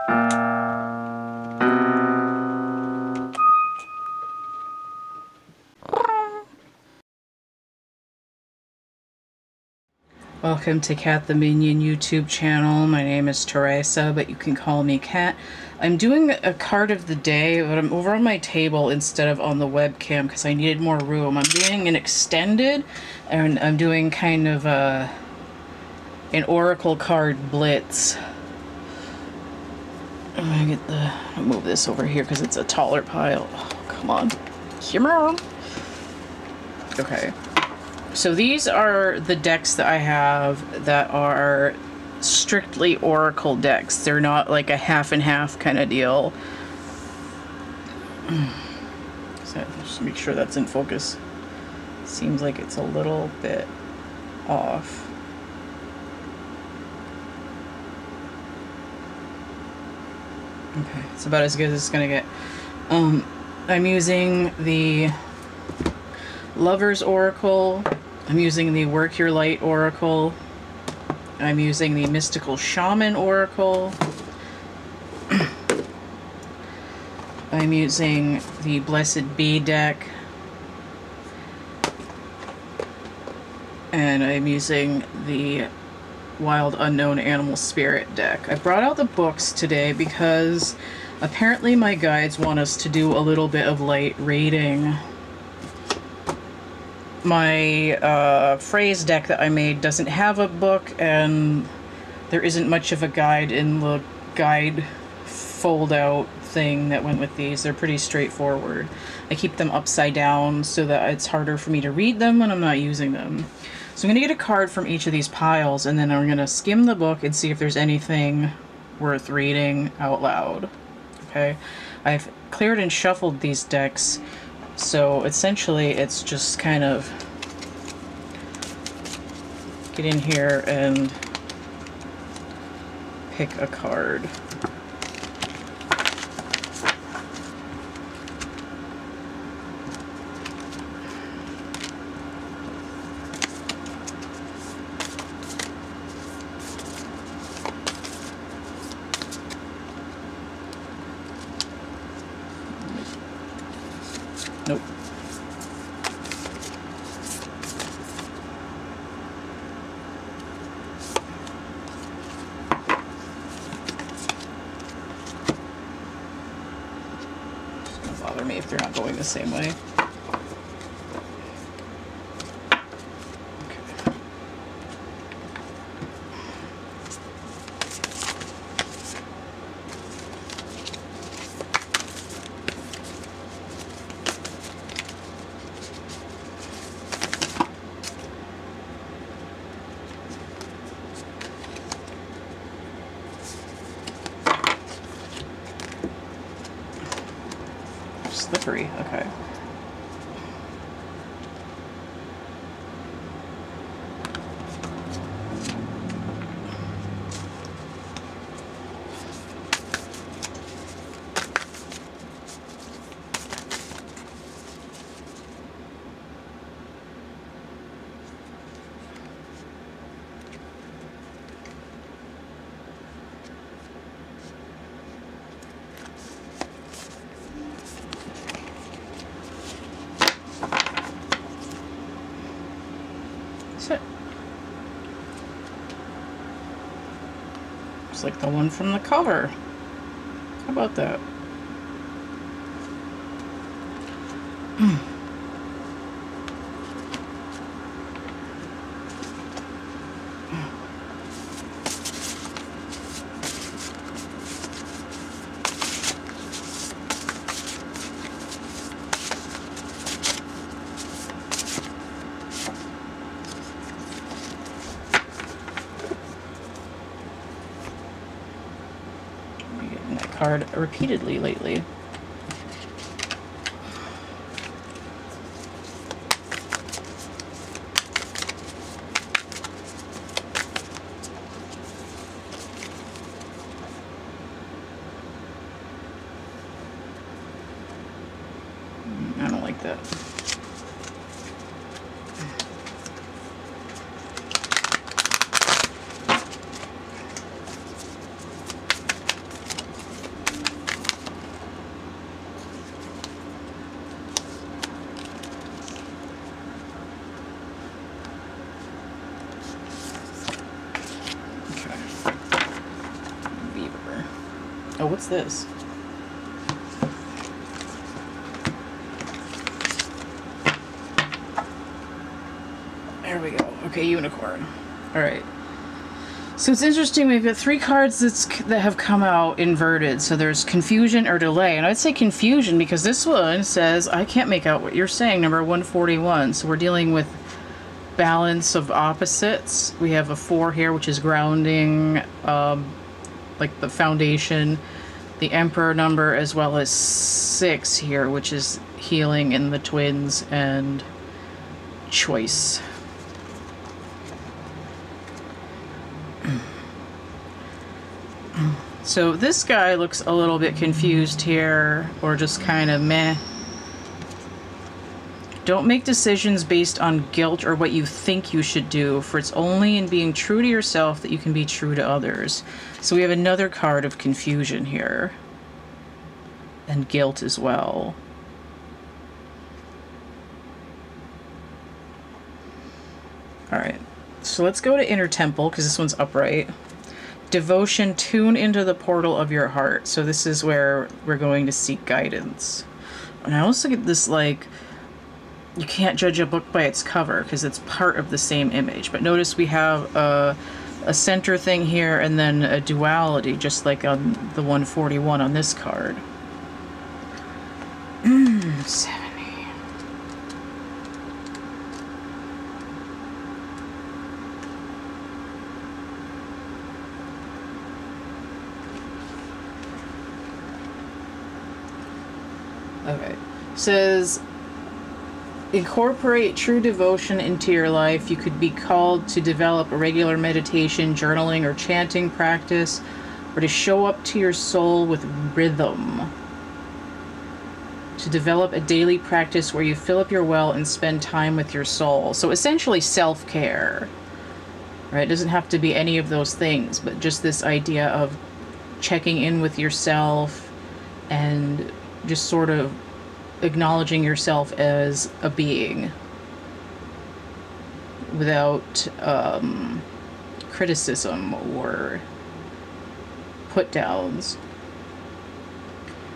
Welcome to CATtheMinion YouTube channel. My name is Theresa, but you can call me Cat. I'm doing a card of the day, but I'm over on my table instead of on the webcam because I needed more room. I'm doing an extended, and I'm doing kind of an oracle card blitz. I'm gonna move this over here because it's a taller pile. Oh, come on. Come on. Okay. So these are the decks that I have that are strictly oracle decks. They're not like a half and half kind of deal. So just make sure that's in focus. Seems like it's a little bit off. Okay, it's about as good as it's gonna get. I'm using the Lover's Oracle. I'm using the Work Your Light Oracle. I'm using the Mystical Shaman Oracle. I'm using the Blessed Bee deck. And I'm using the Wild Unknown Animal Spirit deck. I brought out the books today because apparently my guides want us to do a little bit of light reading. My phrase deck that I made doesn't have a book, and there isn't much of a guide in the guide fold-out thing that went with these. They're pretty straightforward. I keep them upside down so that it's harder for me to read them when I'm not using them. So I'm going to get a card from each of these piles, and then I'm going to skim the book and see if there's anything worth reading out loud. Okay? I've cleared and shuffled these decks, so essentially it's just kind of get in here and pick a card. Nope. It's gonna bother me if they're not going the same way. Slippery, okay. It's like the one from the cover. How about that? Card repeatedly lately. I don't like that. Oh, what's this? There we go. Okay, unicorn. All right. So it's interesting, we've got 3 cards that have come out inverted. So there's confusion or delay. And I'd say confusion because this one says, I can't make out what you're saying, number 141. So we're dealing with balance of opposites. We have a 4 here, which is grounding, like the foundation. The Emperor number, as well as 6 here, which is healing in the twins and choice. So this guy looks a little bit confused here, or just kind of meh. Don't make decisions based on guilt or what you think you should do, for it's only in being true to yourself that you can be true to others. So we have another card of confusion here. And guilt as well. Alright, so let's go to Inner Temple, because this one's upright. Devotion, tune into the portal of your heart. So this is where we're going to seek guidance. And I also get this, like, you can't judge a book by its cover, because it's part of the same image. But notice we have a center thing here, and then a duality, just like on the 141 on this card. 70. Okay. Says, incorporate true devotion into your life. You could be called to develop a regular meditation, journaling, or chanting practice, or to show up to your soul with rhythm. To develop a daily practice where you fill up your well and spend time with your soul. So essentially self-care, right? It doesn't have to be any of those things, but just this idea of checking in with yourself and just sort of acknowledging yourself as a being without criticism or put-downs.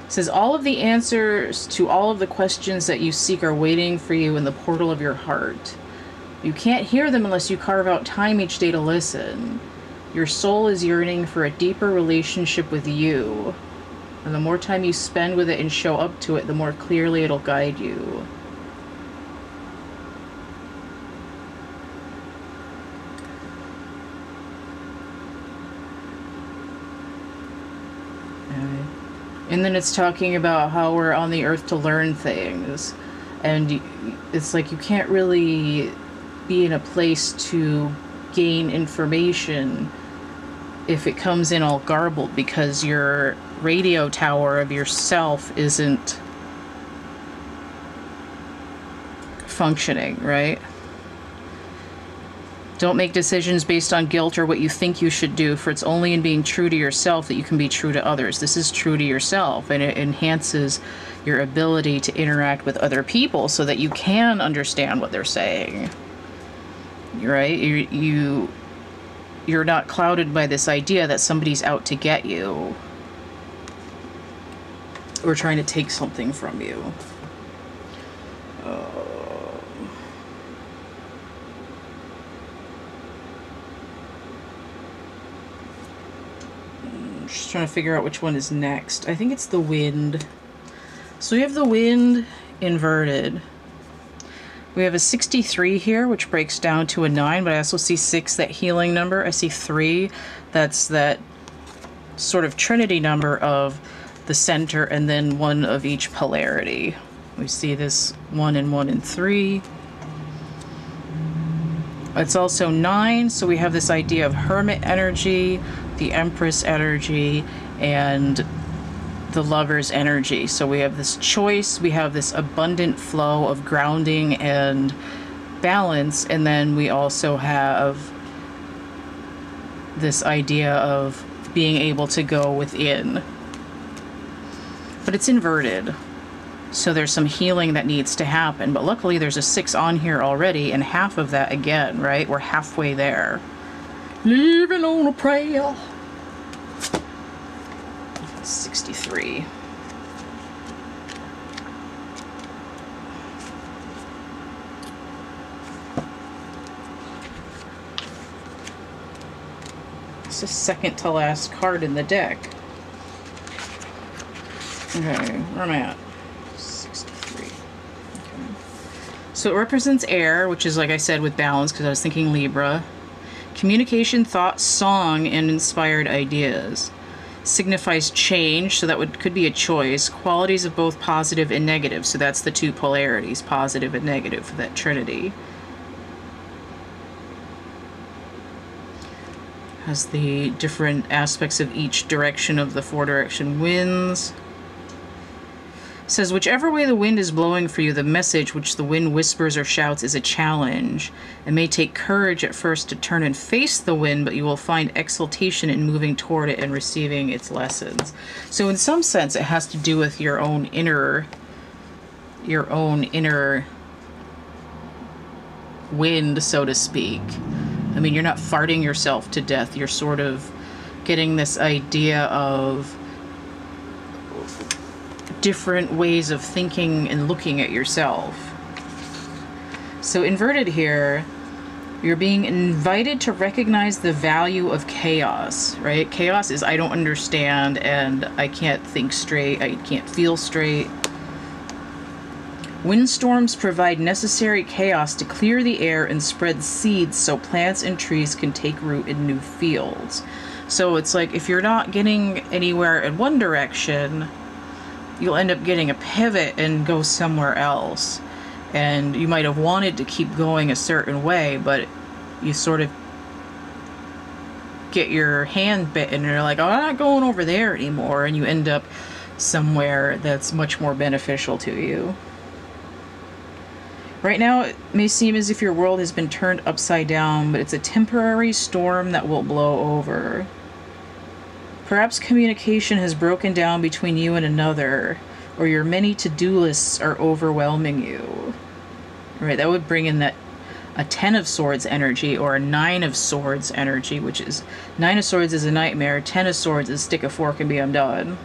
It says, all of the answers to all of the questions that you seek are waiting for you in the portal of your heart. You can't hear them unless you carve out time each day to listen. Your soul is yearning for a deeper relationship with you. And the more time you spend with it and show up to it, the more clearly it'll guide you. And then it's talking about how we're on the earth to learn things. And it's like you can't really be in a place to gain information if it comes in all garbled, because your radio tower of yourself isn't functioning, right? Don't make decisions based on guilt or what you think you should do, for it's only in being true to yourself that you can be true to others. This is true to yourself, and it enhances your ability to interact with other people so that you can understand what they're saying, right? You're not clouded by this idea that somebody's out to get you or trying to take something from you. Just trying to figure out which one is next. I think it's the wind. So we have the wind inverted. We have a 63 here, which breaks down to a 9, but I also see 6, that healing number. I see 3, that's that sort of trinity number of the center, and then 1 of each polarity. We see this 1 and 1 and 3. It's also 9, so we have this idea of hermit energy, the empress energy, and the lover's energy. So we have this choice, we have this abundant flow of grounding and balance, and then we also have this idea of being able to go within. But it's inverted, so there's some healing that needs to happen. But luckily there's a 6 on here already, and half of that again, right? We're halfway there. Living on a prayer. 63. It's the second to last card in the deck. Okay, where am I at? 63. Okay. So it represents air, which is, like I said, with balance, because I was thinking Libra. Communication, thought, song, and inspired ideas. Signifies change, so that could be a choice. Qualities of both positive and negative, so that's the two polarities, positive and negative, for that trinity. Has the different aspects of each direction of the four-direction winds. Says, whichever way the wind is blowing for you, the message which the wind whispers or shouts is a challenge. It may take courage at first to turn and face the wind, but you will find exultation in moving toward it and receiving its lessons. So in some sense, it has to do with your own inner wind, so to speak. I mean, you're not farting yourself to death. You're sort of getting this idea of different ways of thinking and looking at yourself. So inverted here, you're being invited to recognize the value of chaos, right? Chaos is I don't understand and I can't think straight, I can't feel straight. Windstorms provide necessary chaos to clear the air and spread seeds so plants and trees can take root in new fields. So it's like if you're not getting anywhere in one direction, you'll end up getting a pivot and go somewhere else. And you might have wanted to keep going a certain way, but you sort of get your hand bitten and you're like, oh, I'm not going over there anymore. And you end up somewhere that's much more beneficial to you. Right now, it may seem as if your world has been turned upside down, but it's a temporary storm that will blow over. Perhaps communication has broken down between you and another, or your many to-do lists are overwhelming you. Right, that would bring in that a 10 of Swords energy or a 9 of Swords energy, which is 9 of Swords is a nightmare, 10 of Swords is stick a fork and be undone.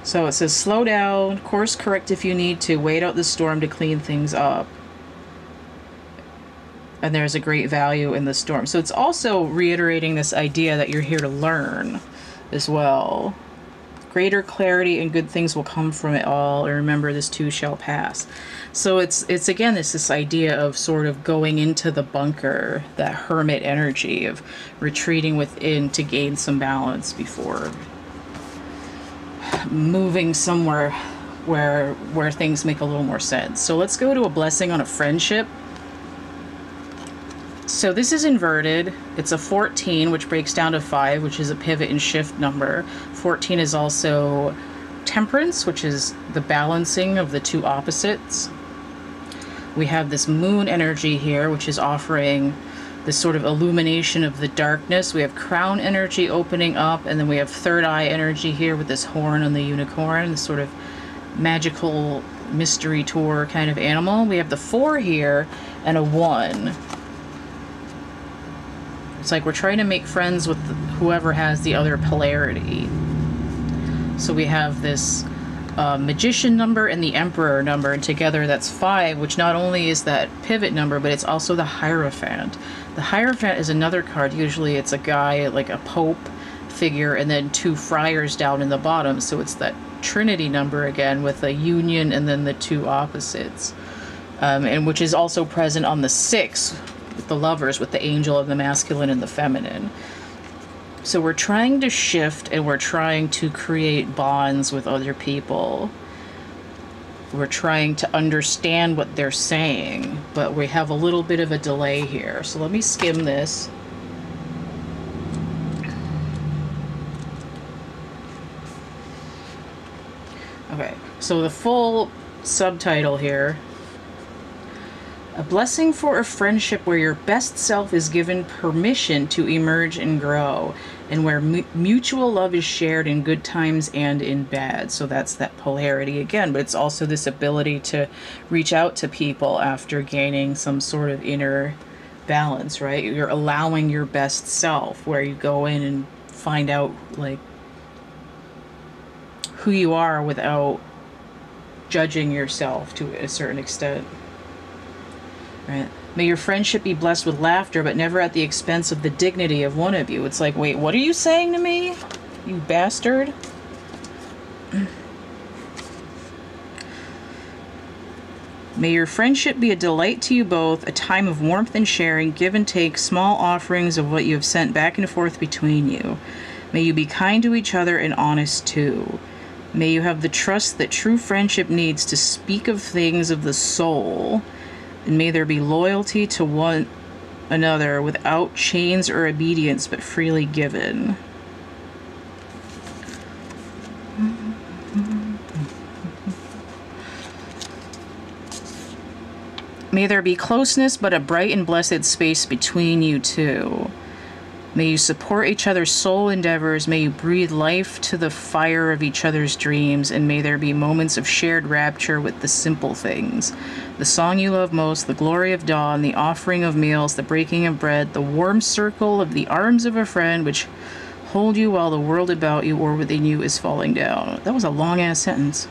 So it says slow down, course correct if you need to, wait out the storm to clean things up. And there's a great value in the storm. So it's also reiterating this idea that you're here to learn as well. Greater clarity and good things will come from it all. And remember, this too shall pass. So it's again, this idea of sort of going into the bunker, that hermit energy of retreating within to gain some balance before moving somewhere where things make a little more sense. So let's go to a blessing on a friendship. So this is inverted. It's a 14, which breaks down to 5, which is a pivot and shift number. 14 is also temperance, which is the balancing of the two opposites. We have this moon energy here, which is offering this sort of illumination of the darkness. We have crown energy opening up, and then we have third eye energy here with this horn on the unicorn, this sort of magical mystery tour kind of animal. We have the 4 here and a 1. It's like we're trying to make friends with whoever has the other polarity. So we have this magician number and the emperor number, and together that's 5, which not only is that pivot number, but it's also the Hierophant. The Hierophant is another card. Usually it's a guy like a pope figure and then 2 friars down in the bottom. So it's that Trinity number again with a union and then the 2 opposites. And which is also present on the 6 with the lovers, with the angel of the masculine and the feminine. So we're trying to shift and we're trying to create bonds with other people. We're trying to understand what they're saying, but we have a little bit of a delay here. So let me skim this. Okay, so the full subtitle here. A blessing for a friendship where your best self is given permission to emerge and grow, and where mutual love is shared in good times and in bad. So that's that polarity again, but it's also this ability to reach out to people after gaining some sort of inner balance, right? You're allowing your best self, where you go in and find out, like, who you are without judging yourself to a certain extent. Right? May your friendship be blessed with laughter, but never at the expense of the dignity of one of you. It's like, wait, what are you saying to me, you bastard? May your friendship be a delight to you both, a time of warmth and sharing, give and take, small offerings of what you have sent back and forth between you. May you be kind to each other and honest too. May you have the trust that true friendship needs to speak of things of the soul, and may there be loyalty to one another without chains or obedience, but freely given. May there be closeness, but a bright and blessed space between you two. May you support each other's soul endeavors. May you breathe life to the fire of each other's dreams. And may there be moments of shared rapture with the simple things. The song you love most, the glory of dawn, the offering of meals, the breaking of bread, the warm circle of the arms of a friend which hold you while the world about you or within you is falling down. That was a long-ass sentence.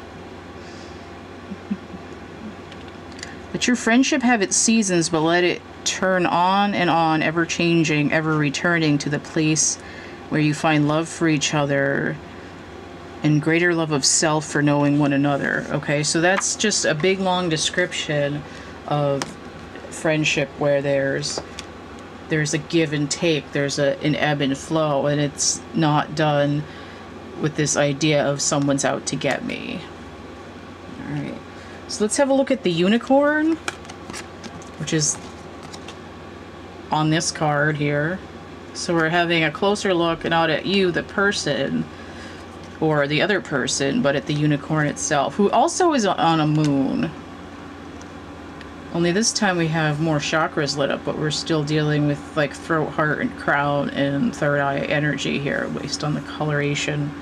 Let your friendship have its seasons, but let it turn on, ever changing, ever returning to the place where you find love for each other and greater love of self for knowing one another. Okay, so that's just a big long description of friendship where there's a give and take, there's an ebb and flow, and it's not done with this idea of someone's out to get me. All right. So let's have a look at the unicorn, which is on this card here. So we're having a closer look not at you, the person, or the other person, but at the unicorn itself, who also is on a moon. Only this time we have more chakras lit up, but we're still dealing with like throat, heart, and crown and third eye energy here based on the coloration.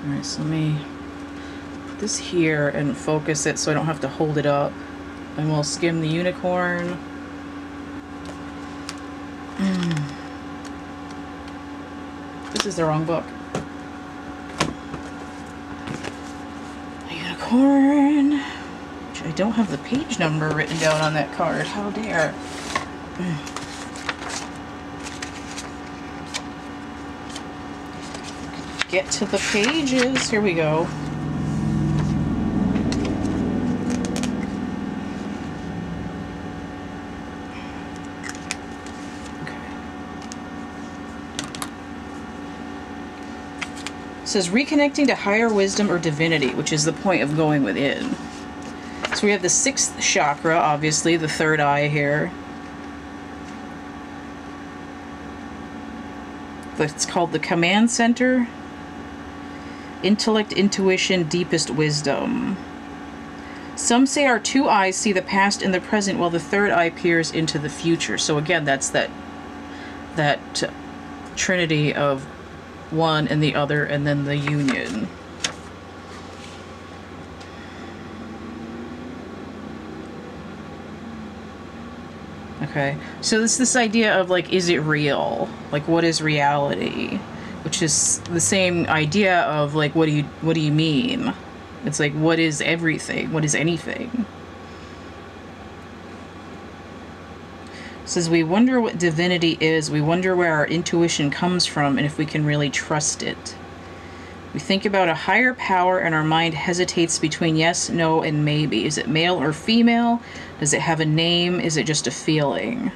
Alright, so let me this here and focus it so I don't have to hold it up, and we'll skim the unicorn. This is the wrong book. The unicorn, which I don't have the page number written down on that card. How dare. Get to the pages. Here we go. It says reconnecting to higher wisdom or divinity, which is the point of going within. So we have the 6th chakra, obviously, the third eye here. It's called the command center. Intellect, intuition, deepest wisdom. Some say our 2 eyes see the past and the present, while the third eye peers into the future. So again, that's that trinity of one and the other, and then the union. Okay, so this idea of like, is it real? Like, what is reality? Which is the same idea of like, what do you mean? It's like, what is everything? What is anything? It says we wonder what divinity is. We wonder where our intuition comes from and if we can really trust it. We think about a higher power and our mind hesitates between yes, no, and maybe. Is it male or female? Does it have a name? Is it just a feeling?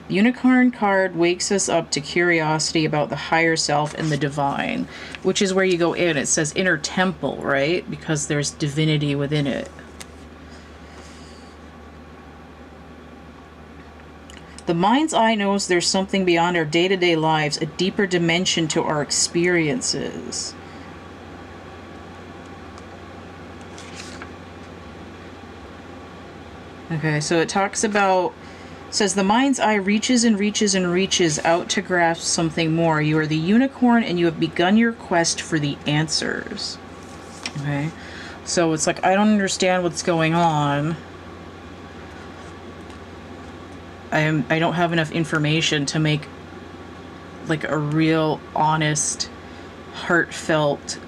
The unicorn card wakes us up to curiosity about the higher self and the divine, which is where you go in. It says inner temple, right? Because there's divinity within it. The mind's eye knows there's something beyond our day-to-day lives, a deeper dimension to our experiences. Okay, so it talks about, says the mind's eye reaches and reaches and reaches out to grasp something more. You are the unicorn and you have begun your quest for the answers. Okay, so it's like, I don't understand what's going on. I don't have enough information to make like a real honest, heartfelt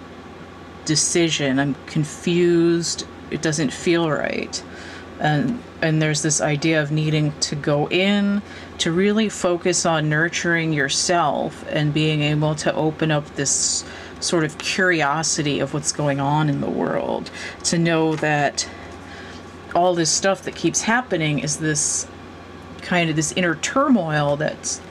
decision. I'm confused. It doesn't feel right. And there's this idea of needing to go in to really focus on nurturing yourself and being able to open up this sort of curiosity of what's going on in the world, to know that all this stuff that keeps happening is this kind of this inner turmoil that's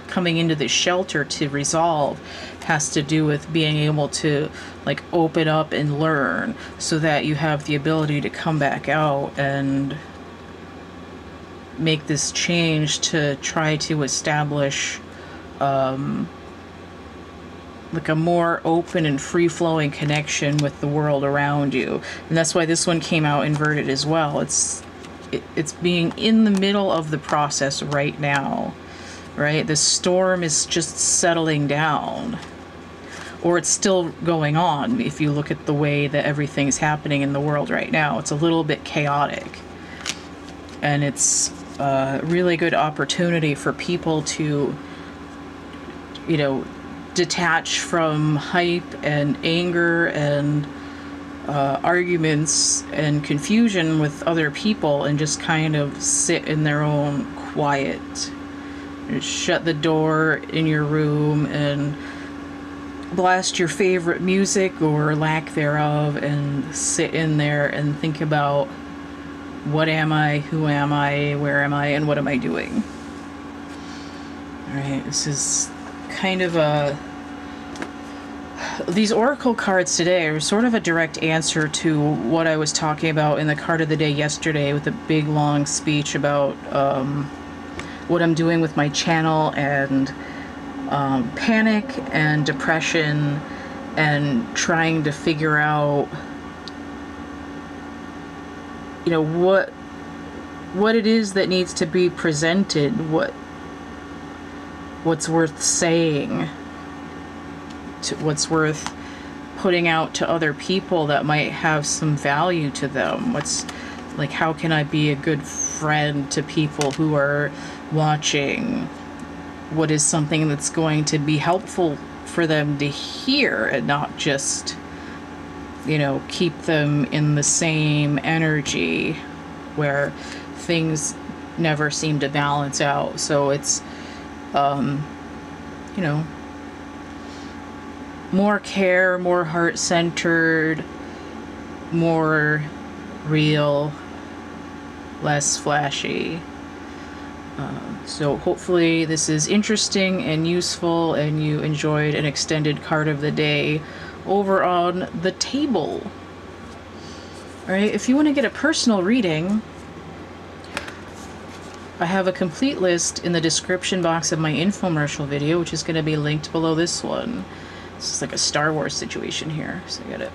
coming into this shelter to resolve, has to do with being able to like open up and learn, so that you have the ability to come back out and make this change to try to establish like a more open and free-flowing connection with the world around you. And that's why this one came out inverted as well. It's being in the middle of the process right now, right? The storm is just settling down, or it's still going on. If you look at the way that everything's happening in the world right now, it's a little bit chaotic, and it's a really good opportunity for people to, you know, detach from hype and anger and arguments and confusion with other people, and just kind of sit in their own quiet. Just shut the door in your room and blast your favorite music or lack thereof, and sit in there and think about, what am I, who am I, where am I, and what am I doing? Alright, this is kind of these oracle cards today are sort of a direct answer to what I was talking about in the card of the day yesterday, with a big long speech about what I'm doing with my channel, and panic and depression, and trying to figure out, you know, what it is that needs to be presented, what's worth saying, what's worth putting out to other people that might have some value to them. What's like, how can I be a good friend to people who are watching? What is something that's going to be helpful for them to hear, and not just, you know, keep them in the same energy where things never seem to balance out. So it's, you know, more care, more heart-centered, more real, less flashy. So hopefully this is interesting and useful, and you enjoyed an extended card of the day over on the table. Alright, if you want to get a personal reading, I have a complete list in the description box of my infomercial video, which is going to be linked below this one. This is like a Star Wars situation here, so I got it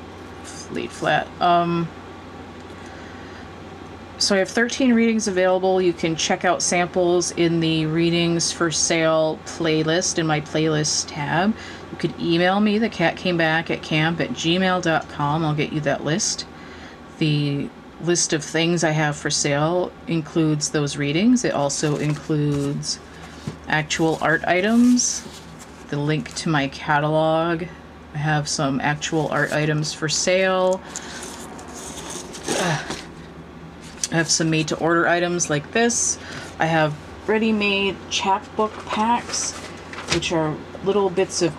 laid flat. So I have 13 readings available. You can check out samples in the readings for sale playlist in my playlist tab. You could email me, thecatcamebackatcamp@gmail.com. I'll get you that list. The list of things I have for sale includes those readings. It also includes actual art items, the link to my catalog. I have some actual art items for sale. I have some made-to-order items like this. I have ready-made chapbook packs, which are little bits of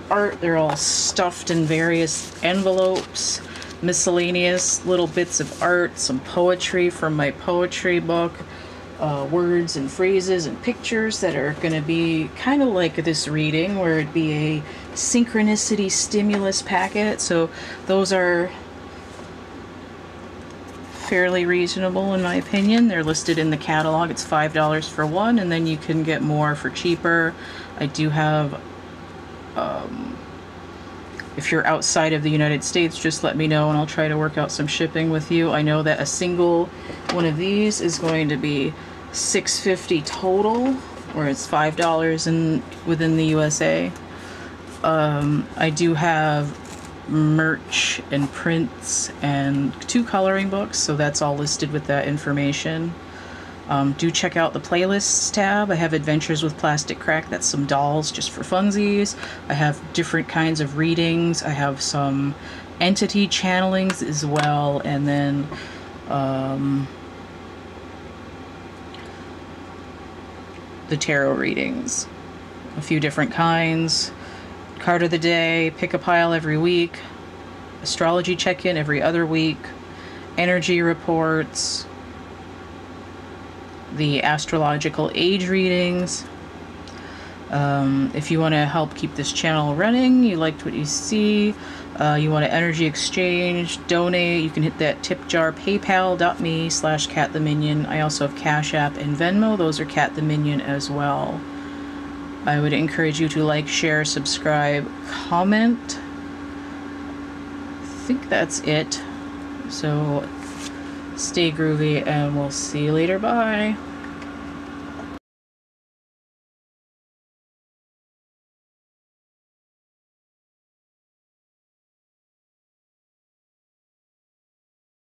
art. They're all stuffed in various envelopes, miscellaneous little bits of art, some poetry from my poetry book, words and phrases and pictures that are going to be kind of like this reading, where it'd be a synchronicity stimulus packet. So those are fairly reasonable in my opinion. They're listed in the catalog. It's $5 for one, and then you can get more for cheaper. I do have, if you're outside of the United States, just let me know and I'll try to work out some shipping with you. I know that a single one of these is going to be $6.50 total, or it's $5 within the USA. I do have merch and prints and 2 coloring books, so that's all listed with that information. Do check out the playlists tab. I have Adventures with Plastic Crack. That's some dolls just for funsies. I have different kinds of readings. I have some entity channelings as well, and then the tarot readings. A few different kinds. Card of the day, pick a pile every week. Astrology check-in every other week. Energy reports. The astrological age readings. If you want to help keep this channel running, you liked what you see, you want to energy exchange, donate, you can hit that tip jar, paypal.me/CATtheMinion. I also have Cash App and Venmo. Those are CATtheMinion as well. I would encourage you to like, share, subscribe, comment. I think that's it. So stay groovy, and we'll see you later. Bye.